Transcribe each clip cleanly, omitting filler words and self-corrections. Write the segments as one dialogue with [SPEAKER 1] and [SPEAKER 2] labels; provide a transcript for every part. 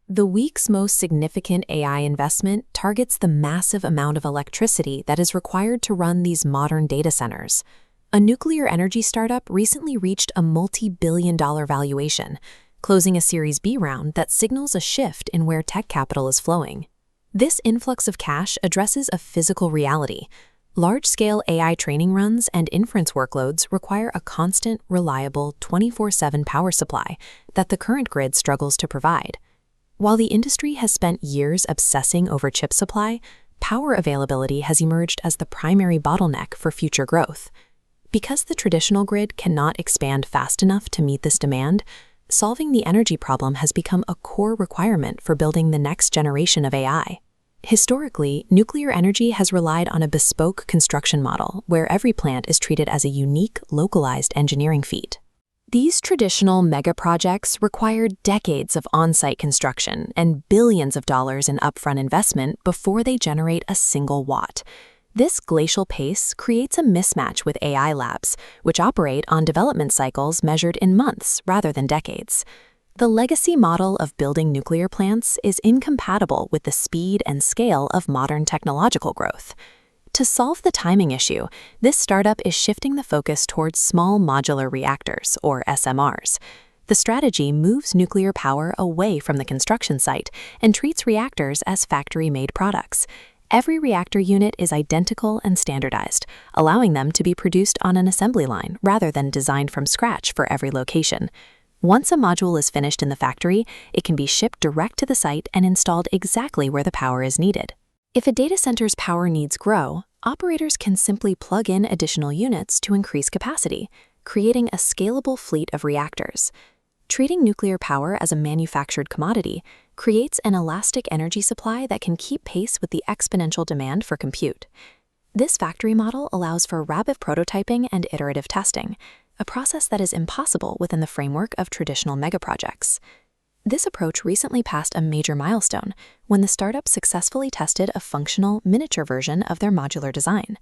[SPEAKER 1] The week's most significant AI investment targets the massive amount of electricity that is required to run these modern data centers. A nuclear energy startup recently reached a multi-billion-dollar valuation, closing a Series B round that signals a shift in where tech capital is flowing. This influx of cash addresses a physical reality. Large-scale AI training runs and inference workloads require a constant, reliable, 24/7 power supply that the current grid struggles to provide. While the industry has spent years obsessing over chip supply, power availability has emerged as the primary bottleneck for future growth. Because the traditional grid cannot expand fast enough to meet this demand, solving the energy problem has become a core requirement for building the next generation of AI. Historically, nuclear energy has relied on a bespoke construction model where every plant is treated as a unique, localized engineering feat. These traditional megaprojects required decades of on-site construction and billions of dollars in upfront investment before they generate a single watt. This glacial pace creates a mismatch with AI labs, which operate on development cycles measured in months rather than decades. The legacy model of building nuclear plants is incompatible with the speed and scale of modern technological growth. To solve the timing issue, this startup is shifting the focus towards small modular reactors, or SMRs. The strategy moves nuclear power away from the construction site and treats reactors as factory-made products. Every reactor unit is identical and standardized, allowing them to be produced on an assembly line rather than designed from scratch for every location. Once a module is finished in the factory, it can be shipped direct to the site and installed exactly where the power is needed. If a data center's power needs grow, operators can simply plug in additional units to increase capacity, creating a scalable fleet of reactors. Treating nuclear power as a manufactured commodity creates an elastic energy supply that can keep pace with the exponential demand for compute. This factory model allows for rapid prototyping and iterative testing, a process that is impossible within the framework of traditional megaprojects. This approach recently passed a major milestone when the startup successfully tested a functional, miniature version of their modular design.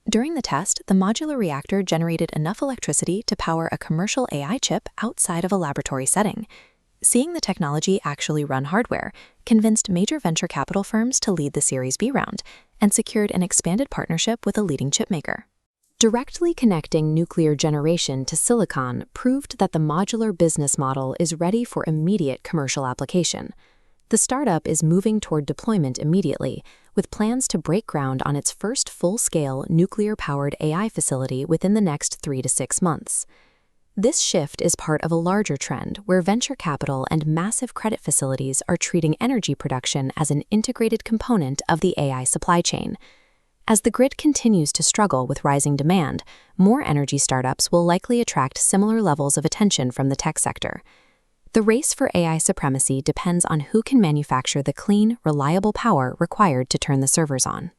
[SPEAKER 1] During the test, the modular reactor generated enough electricity to power a commercial AI chip outside of a laboratory setting. Seeing the technology actually run hardware convinced major venture capital firms to lead the Series B round and secured an expanded partnership with a leading chipmaker. Directly connecting nuclear generation to silicon proved that the modular business model is ready for immediate commercial application. The startup is moving toward deployment immediately, with plans to break ground on its first full-scale nuclear-powered AI facility within the next 3 to 6 months. This shift is part of a larger trend where venture capital and massive credit facilities are treating energy production as an integrated component of the AI supply chain. As the grid continues to struggle with rising demand, more energy startups will likely attract similar levels of attention from the tech sector. The race for AI supremacy depends on who can manufacture the clean, reliable power required to turn the servers on.